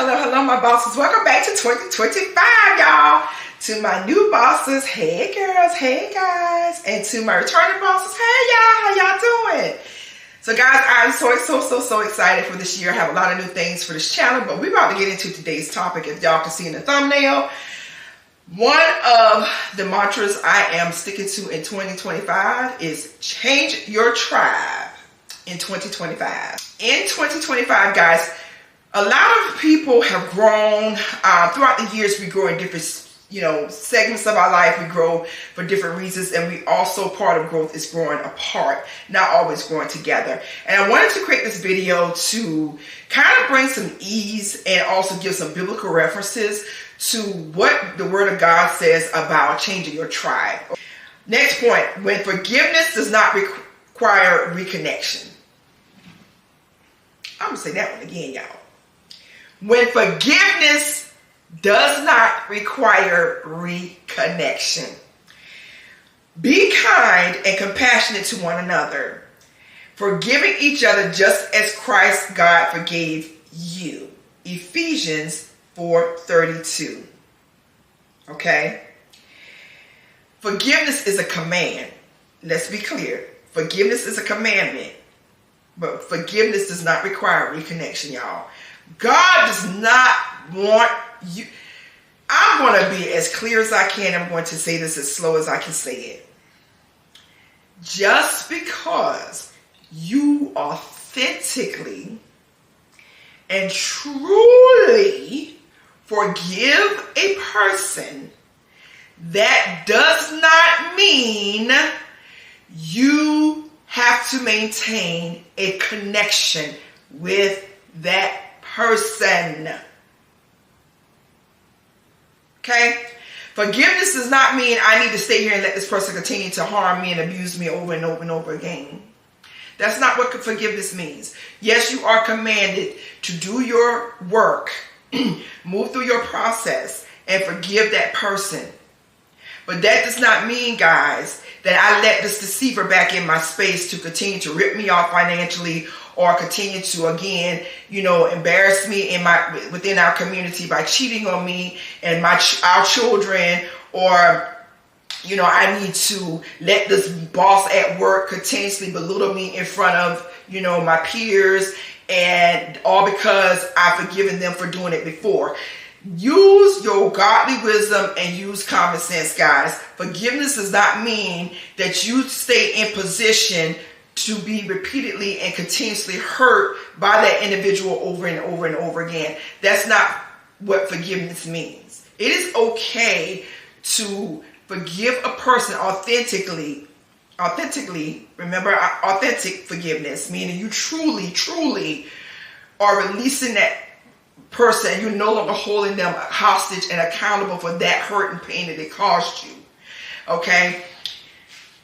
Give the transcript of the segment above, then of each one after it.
hello, my bosses. Welcome back to 2025, y'all. To my new bosses, hey girls, hey guys. And to my returning bosses, hey y'all, how y'all doing? So guys, I'm so excited for this year. I have a lot of new things for this channel, but we're about to get into today's topic. If y'all can see in the thumbnail, one of the mantras I am sticking to in 2025 is change your tribe in 2025. In 2025, guys, a lot of people have grown throughout the years. We grow in different, segments of our life. We grow for different reasons, and we also, part of growth is growing apart, not always growing together. And I wanted to create this video to kind of bring some ease and also give some biblical references to what the Word of God says about changing your tribe. Next point, when forgiveness does not require reconnection. I'm going to say that one again, y'all. When forgiveness does not require reconnection. Be kind and compassionate to one another, forgiving each other just as Christ God forgave you. Ephesians 4:32. Okay? Forgiveness is a command. Let's be clear. Forgiveness is a commandment, but forgiveness does not require reconnection, y'all. God does not want you. I'm going to be as clear as I can. I'm going to say this as slow as I can say it. Just because you authentically and truly forgive a person, that does not mean you have to maintain a connection with that person. Okay? Forgiveness does not mean I need to stay here and let this person continue to harm me and abuse me over and over and over again. That's not what forgiveness means. Yes, you are commanded to do your work, move through your process, and forgive that person. But that does not mean, guys, that I let this deceiver back in my space to continue to rip me off financially, or continue to, again, embarrass me within our community by cheating on me and our children, or, I need to let this boss at work continuously belittle me in front of, my peers, and all because I've forgiven them for doing it before. Use your godly wisdom and use common sense, guys. Forgiveness does not mean that you stay in position to be repeatedly and continuously hurt by that individual over and over and over again. That's not what forgiveness means. It is okay to forgive a person authentically. Remember, authentic forgiveness, meaning you truly are releasing that person. You're no longer holding them hostage and accountable for that hurt and pain that they caused you. Okay?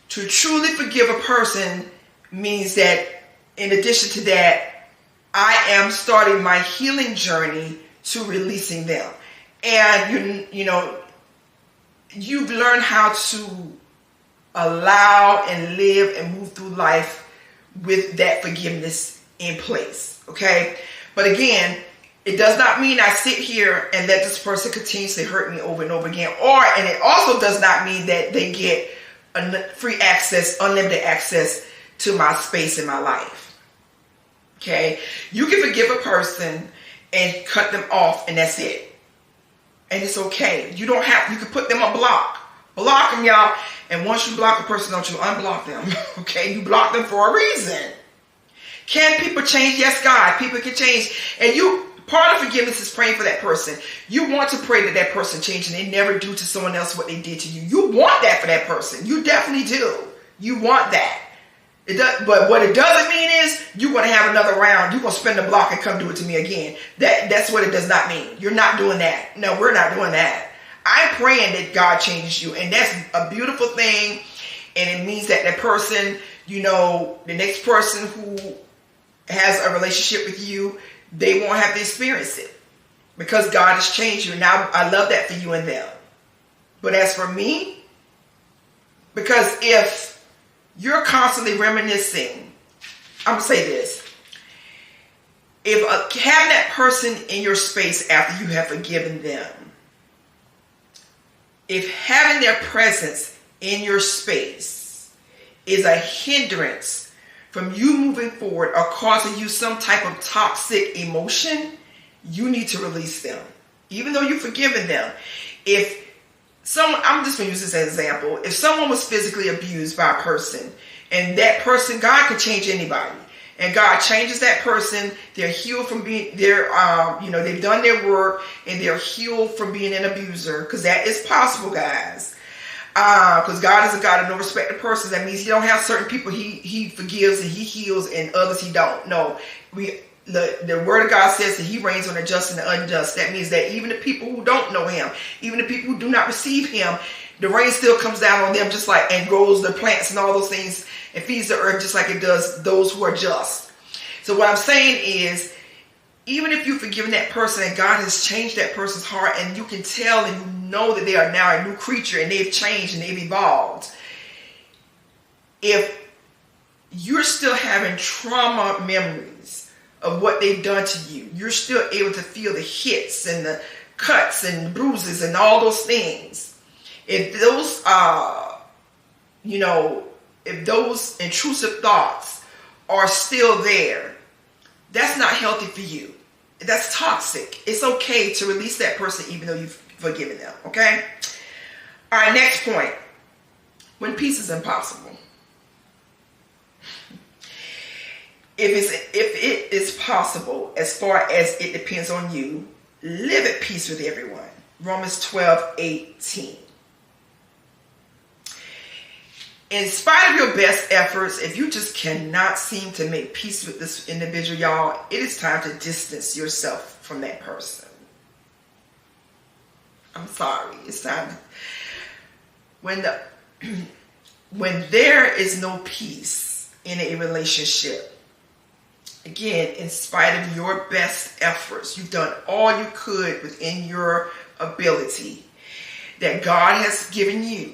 To truly forgive a person means that, in addition to that, I am starting my healing journey to releasing them. And you've learned how to allow and live and move through life with that forgiveness in place. Okay? But again, it does not mean I sit here and let this person continuously hurt me over and over again. And it also does not mean that they get free access, unlimited access to my space in my life. Okay? You can forgive a person and cut them off, and that's it. And it's okay. You can put them on block. Block them, y'all. And once you block a person, don't you unblock them. Okay? You block them for a reason. Can people change? Yes, God. People can change. And part of forgiveness is praying for that person. You want to pray that that person change and they never do to someone else what they did to you. You want that for that person. You definitely do. You want that. But what it doesn't mean is you're going to have another round. You're going to spin the block and come do it to me again. That's what it does not mean. You're not doing that. No, we're not doing that. I'm praying that God changes you. And that's a beautiful thing. And it means that that person, the next person who has a relationship with you, they won't have to experience it. Because God has changed you. Now, I love that for you and them. But as for me, because if you're constantly reminiscing, I'm going to say this. if having that person in your space after you have forgiven them, if having their presence in your space is a hindrance from you moving forward or causing you some type of toxic emotion, you need to release them. Even though you've forgiven them. If someone, I'm just going to use this as an example. If someone was physically abused by a person, and that person, God can change anybody. And God changes that person. They're healed from being, they've done their work and they're healed from being an abuser. Because that is possible, guys. Because God is a God of no respect of persons. That means he don't have certain people he forgives and he heals and others he don't. No, the word of God says that he reigns on the just and the unjust. That means that even the people who don't know him, even the people who do not receive him, the rain still comes down on them just like, and grows the plants and all those things and feeds the earth just like it does those who are just. So what I'm saying is, even if you've forgiven that person and God has changed that person's heart and you can tell and you know that they are now a new creature and they've changed and they've evolved, if you're still having trauma memories of what they've done to you, you're still able to feel the hits and the cuts and bruises and all those things. If those if those intrusive thoughts are still there, that's not healthy for you. That's toxic. It's okay to release that person even though you've forgiven them. Okay? All right, next point. When peace is impossible. If it is possible, as far as it depends on you, live at peace with everyone. Romans 12:18. In spite of your best efforts, if you just cannot seem to make peace with this individual, y'all, it is time to distance yourself from that person. I'm sorry. It's time. When there is no peace in a relationship, again, in spite of your best efforts, you've done all you could within your ability that God has given you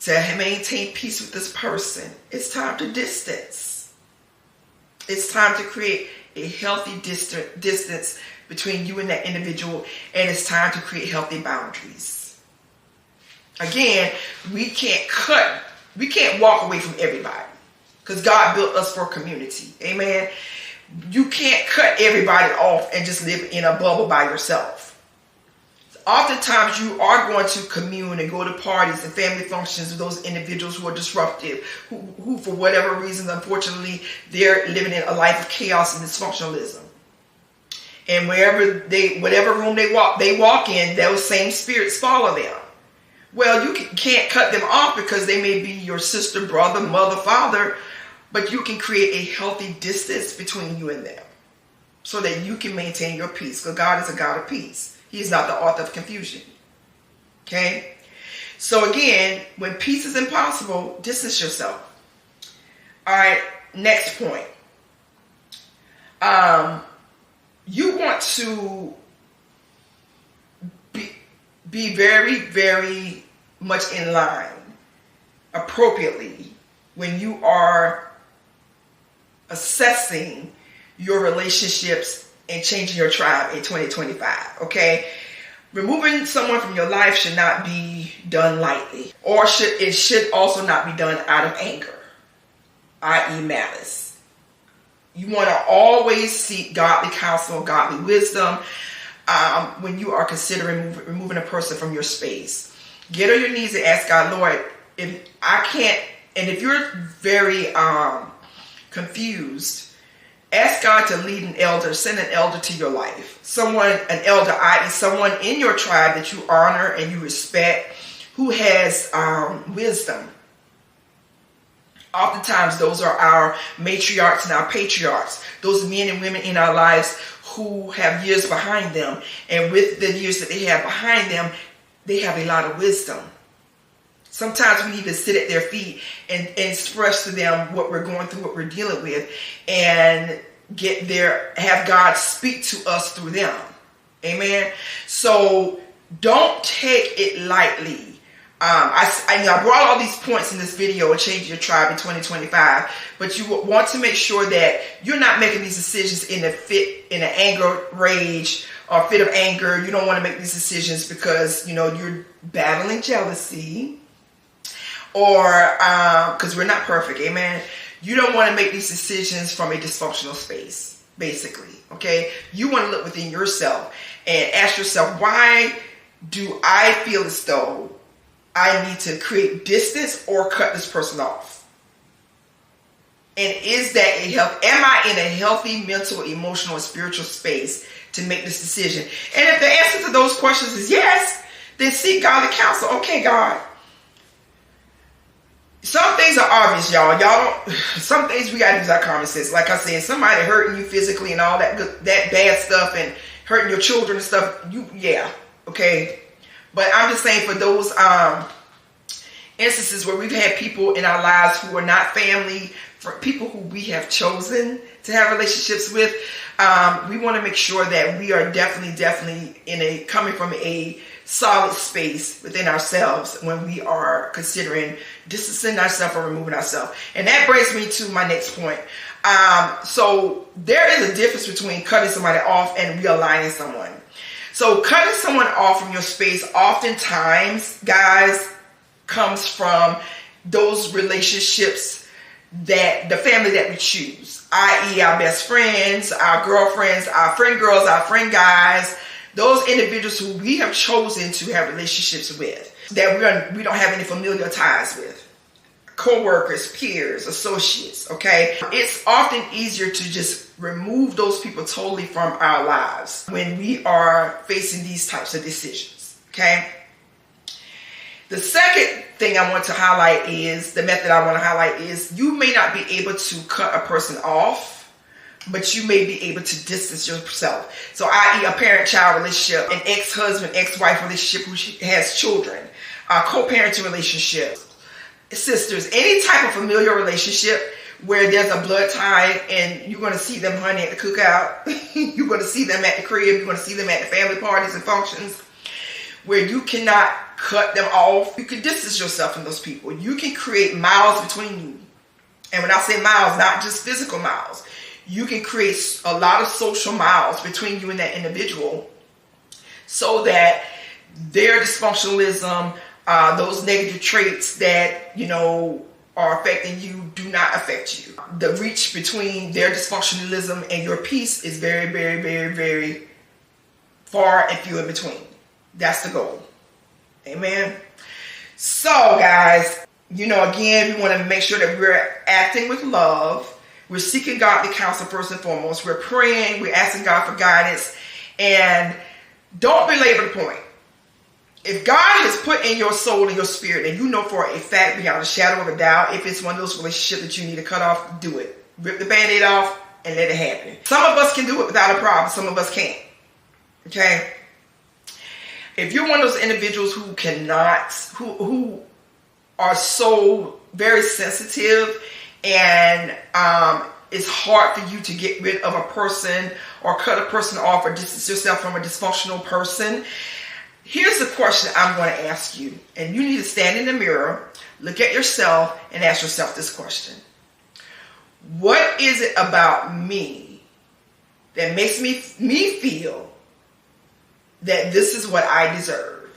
to maintain peace with this person, it's time to distance. It's time to create a healthy distance between you and that individual, and it's time to create healthy boundaries. Again, we can't walk away from everybody because God built us for community. Amen. You can't cut everybody off and just live in a bubble by yourself. Oftentimes you are going to commune and go to parties and family functions with those individuals who are disruptive, who for whatever reason, unfortunately, they're living in a life of chaos and dysfunctionalism. And whatever room they walk in, those same spirits follow them. Well, you can't cut them off because they may be your sister, brother, mother, father, but you can create a healthy distance between you and them so that you can maintain your peace, because God is a God of peace. He is not the author of confusion. Okay? So again, when peace is impossible, distance yourself. All right, next point. You want to be very, very much in line appropriately when you are assessing your relationships and changing your tribe in 2025, okay? Removing someone from your life should not be done lightly, or it should also not be done out of anger, i.e. malice. You want to always seek godly counsel, godly wisdom when you are considering removing a person from your space. Get on your knees and ask God, Lord, if I can't, and if you're very confused, ask God to lead an elder, send an elder to your life. An elder, i.e. someone in your tribe that you honor and you respect, who has wisdom. Oftentimes, those are our matriarchs and our patriarchs, those men and women in our lives who have years behind them. And with the years that they have behind them, they have a lot of wisdom. Sometimes we need to sit at their feet and express to them what we're going through, what we're dealing with, and have God speak to us through them. Amen. So don't take it lightly I brought all these points in this video of Change Your Tribe in 2025, but you want to make sure that you're not making these decisions in an anger, rage, or fit of anger. You don't want to make these decisions because, you're battling jealousy, or because we're not perfect, amen. You don't want to make these decisions from a dysfunctional space, basically, okay? You want to look within yourself and ask yourself, why do I feel as though I need to create distance or cut this person off? And is that am I in a healthy mental, emotional, and spiritual space to make this decision? And if the answer to those questions is yes, then seek godly counsel. Okay, God. Some things are obvious, y'all. Some things we gotta use our common sense. Like I said, somebody hurting you physically and all that bad stuff, and hurting your children and stuff. Okay. But I'm just saying, for those instances where we've had people in our lives who are not family, for people who we have chosen to have relationships with, we want to make sure that we are definitely coming from a solid space within ourselves when we are considering distancing ourselves or removing ourselves. And that brings me to my next point. So there is a difference between cutting somebody off and realigning someone. So cutting someone off from your space oftentimes, guys, comes from those relationships that the family that we choose, i.e. our best friends, our girlfriends, our friend girls, our friend guys, those individuals who we have chosen to have relationships with, that we don't have any familial ties with. Co-workers, peers, associates, okay? It's often easier to just remove those people totally from our lives when we are facing these types of decisions, okay? The second thing I want to highlight is, the method I want to highlight is, you may not be able to cut a person off, but you may be able to distance yourself. So i.e. a parent-child relationship, an ex-husband, ex-wife relationship who has children, a co-parenting relationship, sisters, any type of familial relationship where there's a blood tie and you're going to see them, honey, at the cookout. You're going to see them at the crib. You're going to see them at the family parties and functions, where you cannot cut them off. You can distance yourself from those people. You can create miles between you. And when I say miles, not just physical miles, you can create a lot of social miles between you and that individual, so that their dysfunctionalism, those negative traits that, are affecting you do not affect you. The reach between their dysfunctionalism and your peace is very, very, very, very far and few in between. That's the goal. Amen. So, guys, again, we want to make sure that we're acting with love. We're seeking godly counsel first and foremost. We're praying. We're asking God for guidance. And don't belabor the point. If God has put in your soul and your spirit, and you know for a fact beyond a shadow of a doubt, if it's one of those relationships that you need to cut off, do it. Rip the Band-Aid off and let it happen. Some of us can do it without a problem. Some of us can't. Okay? If you're one of those individuals who cannot, who are so very sensitive, and it's hard for you to get rid of a person or cut a person off or distance yourself from a dysfunctional person, here's the question I'm going to ask you. And you need to stand in the mirror, look at yourself, and ask yourself this question. What is it about me that makes me feel that this is what I deserve?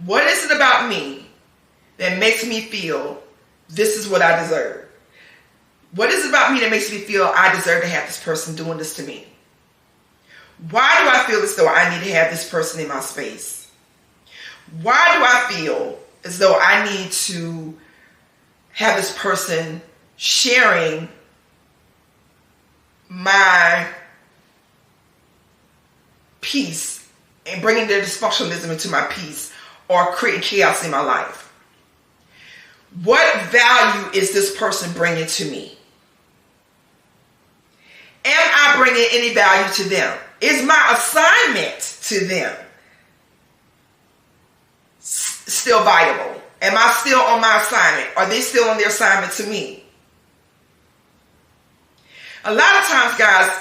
What is it about me that makes me feel this is what I deserve? What is it about me that makes me feel I deserve to have this person doing this to me? Why do I feel as though I need to have this person in my space? Why do I feel as though I need to have this person sharing my peace and bringing their dysfunctionalism into my peace, or creating chaos in my life? What value is this person bringing to me? Am I bringing any value to them? Is my assignment to them still viable? Am I still on my assignment? Are they still on their assignment to me? A lot of times, guys,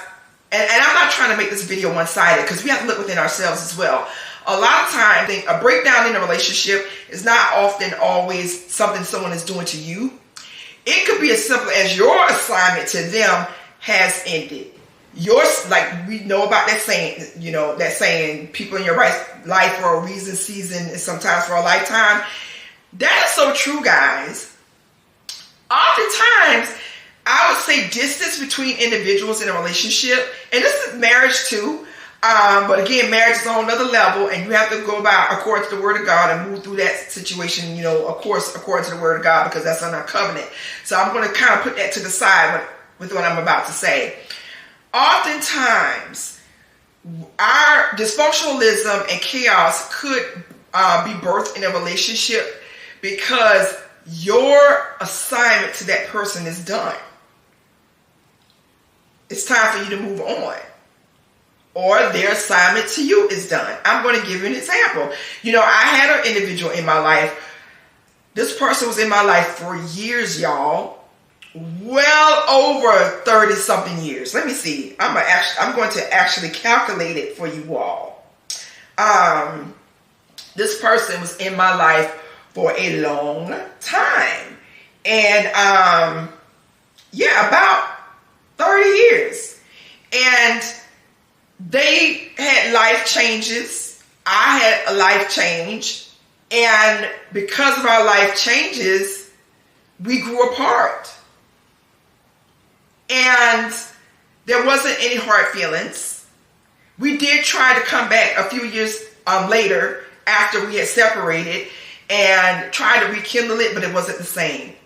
and I'm not trying to make this video one-sided, because we have to look within ourselves as well. A lot of times, I think a breakdown in a relationship is not often always something someone is doing to you. It could be as simple as your assignment to them has ended. Yours, like we know about that saying, that saying, people in your life for a reason, season, and sometimes for a lifetime. That is so true, guys. Oftentimes, I would say distance between individuals in a relationship, and this is marriage too. But again, marriage is on another level, and you have to go about according to the word of God and move through that situation, of course, according to the word of God, because that's on our covenant. So I'm going to kind of put that to the side with what I'm about to say. Oftentimes, our dysfunctionalism and chaos could be birthed in a relationship because your assignment to that person is done. It's time for you to move on. Or their assignment to you is done. I'm going to give you an example. I had an individual in my life. This person was in my life for years, y'all. Well over 30 something years. Let me see. I'm going to actually calculate it for you all. This person was in my life for a long time. And about 30 years. And they had life changes. I had a life change. And because of our life changes, we grew apart. And there wasn't any hard feelings. We did try to come back a few years later after we had separated and try to rekindle it, but it wasn't the same.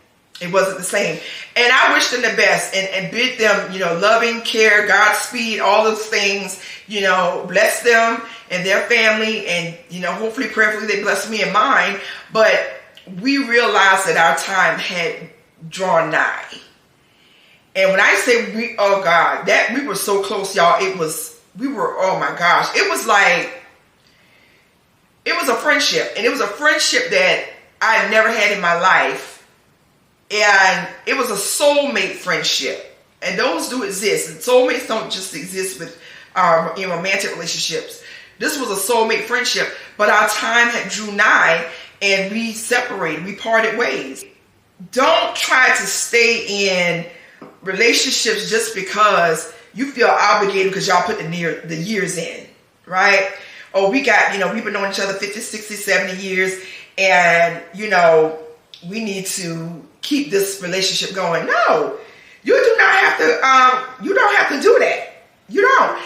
It wasn't the same. And I wish them the best and bid them, loving care, Godspeed, all those things, bless them and their family. And, hopefully, prayerfully, they bless me and mine. But we realized that our time had drawn nigh. And when I say we were so close, y'all, oh my gosh. It was a friendship. And it was a friendship that I never had in my life. And it was a soulmate friendship. And those do exist. And soulmates don't just exist with in romantic relationships. This was a soulmate friendship. But our time had drew nigh and we separated. We parted ways. Don't try to stay in relationships just because you feel obligated because y'all put the years in. Right? Or we've been knowing each other 50, 60, 70 years. And, we need to keep this relationship going. No, you do not have to. You don't have to do that. You don't.